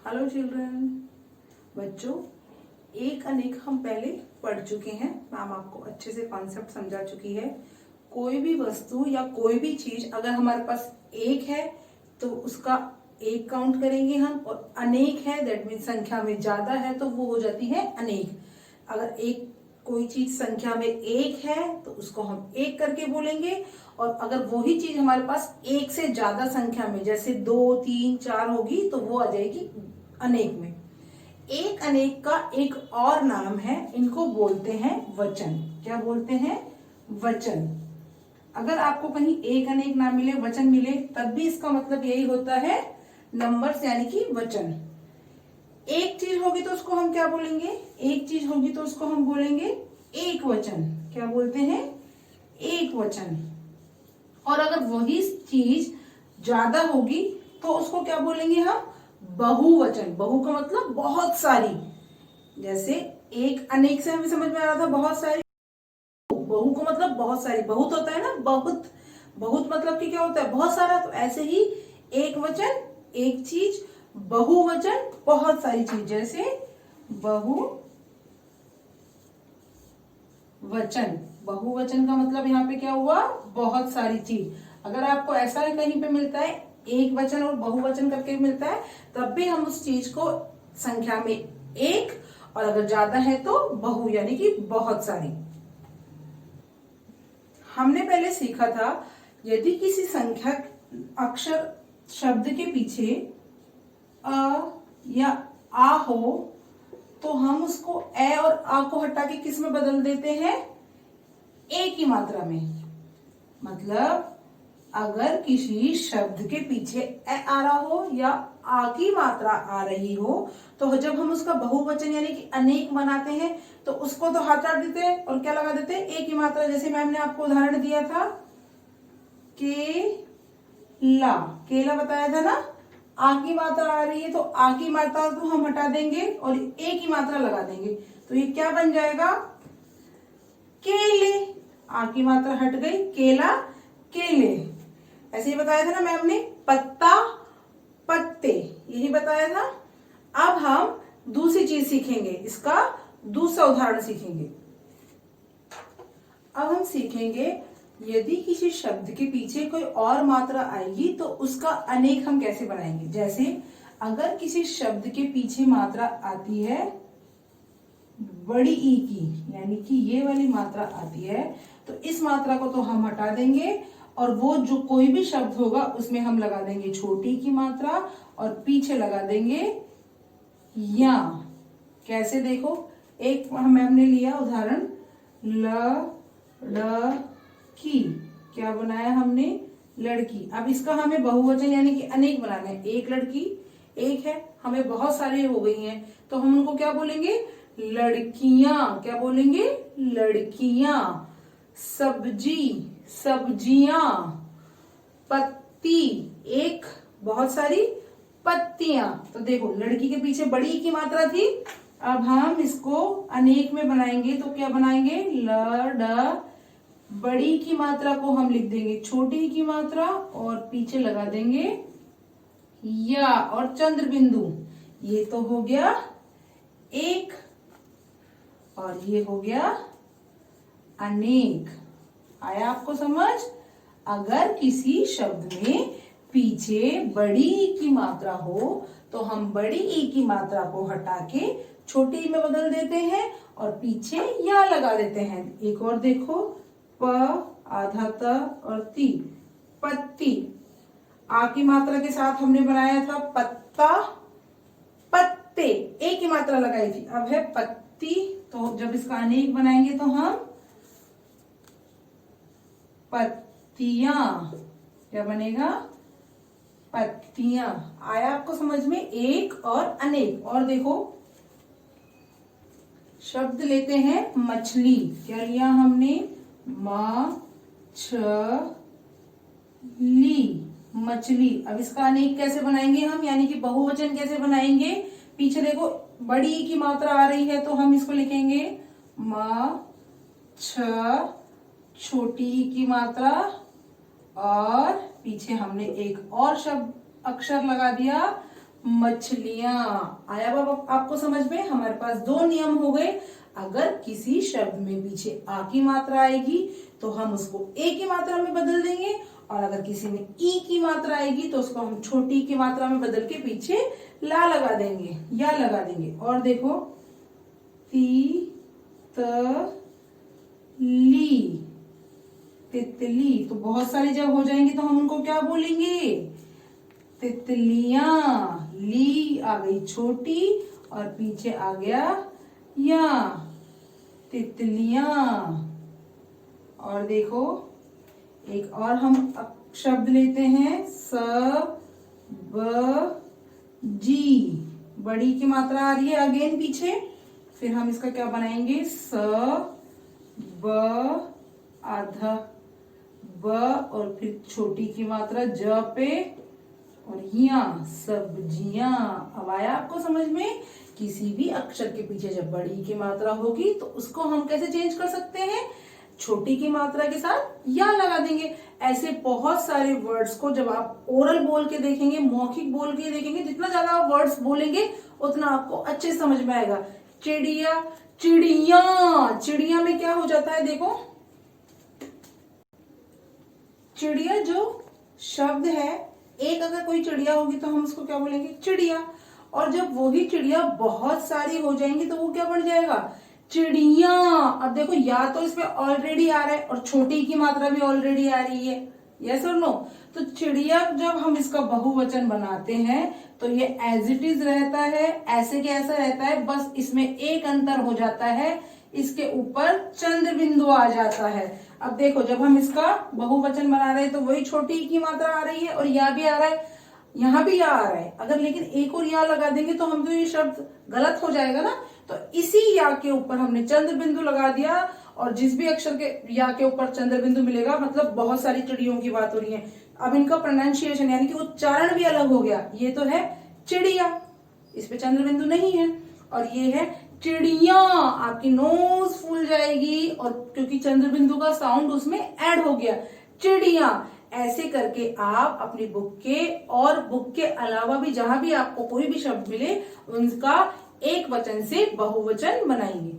Hello children. बच्चों, एक अनेक हम पहले पढ़ चुके हैं। मैम आपको अच्छे से कॉन्सेप्ट समझा चुकी है। कोई भी वस्तु या कोई भी चीज अगर हमारे पास एक है तो उसका एक काउंट करेंगे हम, और अनेक है दैट मीन संख्या में ज्यादा है तो वो हो जाती है अनेक। अगर एक कोई चीज संख्या में एक है तो उसको हम एक करके बोलेंगे, और अगर वही चीज हमारे पास एक से ज्यादा संख्या में जैसे 2, 3, 4 होगी तो वो आ जाएगी अनेक में। एक अनेक का एक और नाम है, इनको बोलते हैं वचन। क्या बोलते हैं? वचन। अगर आपको कहीं एक अनेक ना मिले, वचन मिले, तब भी इसका मतलब यही होता है नंबर्स यानी कि वचन। एक चीज होगी तो उसको हम क्या बोलेंगे? एक चीज होगी तो उसको हम बोलेंगे एक वचन। क्या बोलते हैं? एक वचन। और अगर वही चीज ज्यादा होगी तो उसको क्या बोलेंगे हम? बहुवचन। बहु का मतलब बहुत सारी। जैसे एक अनेक से हमें समझ में आ रहा था बहुत सारी, बहु का मतलब बहुत सारी। बहुत होता है ना, बहुत। बहुत मतलब कि क्या होता है? बहुत सारा। तो ऐसे ही एक वचन एक चीज, बहुवचन बहुत सारी चीज। जैसे बहुवचन। बहुवचन का मतलब यहाँ पे क्या हुआ? बहुत सारी चीज। अगर आपको ऐसा कहीं पे मिलता है एक वचन और बहुवचन करके मिलता है, तब भी हम उस चीज को संख्या में एक, और अगर ज्यादा है तो बहु यानी कि बहुत सारी। हमने पहले सीखा था यदि किसी संख्या अक्षर शब्द के पीछे अ या आ हो तो हम उसको ए और आ को हटा के किस में बदल देते हैं? ए की मात्रा में। मतलब अगर किसी शब्द के पीछे ए आ रहा हो या आ की मात्रा आ रही हो, तो जब हम उसका बहुवचन यानी कि अनेक बनाते हैं तो उसको तो हटा देते हैं और क्या लगा देते हैं? ए की मात्रा। जैसे मैम ने आपको उदाहरण दिया था केला। केला बताया था ना, आ की मात्रा आ रही है तो आ की मात्रा को हम हटा देंगे और ए की मात्रा लगा देंगे, तो ये क्या बन जाएगा? केले। आ की मात्रा हट गई, केला, केले। ऐसे ही बताया था ना मैम ने। पत्ता, पत्ते, यही बताया था। अब हम दूसरी चीज सीखेंगे, इसका दूसरा उदाहरण सीखेंगे। अब हम सीखेंगे यदि किसी शब्द के पीछे कोई और मात्रा आएगी तो उसका अनेक हम कैसे बनाएंगे। जैसे अगर किसी शब्द के पीछे मात्रा आती है बड़ी ई की, यानी कि ये वाली मात्रा आती है, तो इस मात्रा को तो हम हटा देंगे, और वो जो कोई भी शब्द होगा उसमें हम लगा देंगे छोटी की मात्रा और पीछे लगा देंगे या। कैसे? देखो, एक मैम ने लिया उदाहरण लड़की। क्या बनाया हमने? लड़की। अब इसका हमें बहुवचन यानी कि अनेक बनाना है। एक लड़की एक है, हमें बहुत सारी हो गई हैं तो हम उनको क्या बोलेंगे? लड़कियां। क्या बोलेंगे? लड़कियां। सब्जी, सब्जियां। पत्ती, एक, बहुत सारी पत्तियां। तो देखो, लड़की के पीछे बड़ी की मात्रा थी, अब हम इसको अनेक में बनाएंगे तो क्या बनाएंगे? लड़। बड़ी की मात्रा को हम लिख देंगे छोटी की मात्रा और पीछे लगा देंगे या और चंद्र बिंदु। ये तो हो गया एक, और ये हो गया अनेक। आया आपको समझ? अगर किसी शब्द में पीछे बड़ी ई की मात्रा हो तो हम बड़ी ई की मात्रा को हटा के छोटी में बदल देते हैं और पीछे या लगा देते हैं। एक और देखो, प आधा त और ती, पत्ती। आ की मात्रा के साथ हमने बनाया था पत्ता, पत्ते, ए की मात्रा लगाई थी। अब है पत्ती, तो जब इसका अनेक बनाएंगे तो हम पत्तियां। क्या बनेगा? पत्तियां। आया आपको समझ में? एक और अनेक। और देखो, शब्द लेते हैं मछली। क्या लिया हमने? मछली, मछली। अब इसका अनेक कैसे बनाएंगे हम, यानी कि बहुवचन कैसे बनाएंगे? पीछे देखो, बड़ी की मात्रा आ रही है तो हम इसको लिखेंगे छोटी की मात्रा, और पीछे हमने एक और शब्द अक्षर लगा दिया मछलियां। आया बाबा आपको समझ में? हमारे पास दो नियम हो गए। अगर किसी शब्द में पीछे आ की मात्रा आएगी तो हम उसको ए की मात्रा में बदल देंगे, और अगर किसी में ई की मात्रा आएगी तो उसको हम छोटी की मात्रा में बदल के पीछे ला लगा देंगे, या लगा देंगे। और देखो, ती त ली, तितली। तो बहुत सारी जब हो जाएंगी तो हम उनको क्या बोलेंगे? तितलियां। ली आ गई छोटी और पीछे आ गया या, तितलियां। और देखो, एक और हम शब्द लेते हैं, स ब जी। बड़ी की मात्रा आ रही है अगेन पीछे, फिर हम इसका क्या बनाएंगे? स ब आधा ब, और फिर छोटी की मात्रा ज पे, और यहाँ सब्जियां। अब आया आपको समझ में? किसी भी अक्षर के पीछे जब बड़ी की मात्रा होगी तो उसको हम कैसे चेंज कर सकते हैं? छोटी की मात्रा के साथ या लगा देंगे। ऐसे बहुत सारे वर्ड्स को जब आप ओरल बोल के देखेंगे, मौखिक बोल के देखेंगे, जितना ज्यादा आप वर्ड्स बोलेंगे उतना आपको अच्छे समझ में आएगा। चिड़िया, चिड़िया। चिड़िया में क्या हो जाता है? देखो, चिड़िया जो शब्द है, एक अगर कोई चिड़िया होगी तो हम उसको क्या बोलेंगे? चिड़िया। और जब वही चिड़िया बहुत सारी हो जाएंगी तो वो क्या बन जाएगा? चिड़िया। अब देखो, या तो इसमें ऑलरेडी आ रहा है और छोटी की मात्रा भी ऑलरेडी आ रही है, यस और नो। तो चिड़िया जब हम इसका बहुवचन बनाते हैं तो ये एज इट इज रहता है, ऐसे के ऐसा रहता है, बस इसमें एक अंतर हो जाता है, इसके ऊपर चंद्र बिंदु आ जाता है। अब देखो, जब हम इसका बहुवचन बना रहे हैं तो वही छोटी की मात्रा आ रही है और या भी आ रहा है, यहाँ भी या आ रहा है। अगर लेकिन एक और या लगा देंगे तो हम तो ये शब्द गलत हो जाएगा ना। तो इसी या के ऊपर हमने चंद्र बिंदु लगा दिया, और जिस भी अक्षर के या के ऊपर चंद्र बिंदु मिलेगा मतलब बहुत सारी चिड़ियों की बात हो रही है। अब इनका प्रोनाउंसिएशन यानी कि उच्चारण भी अलग हो गया। ये तो है चिड़िया, इस पे चंद्र बिंदु नहीं है, और ये है चिड़िया। आपकी नोज फूल जाएगी, और क्योंकि चंद्र बिंदु का साउंड उसमें ऐड हो गया, चिड़िया। ऐसे करके आप अपनी बुक के और बुक के अलावा भी जहां भी आपको कोई भी शब्द मिले उनका एक वचन से बहुवचन बनाएंगे।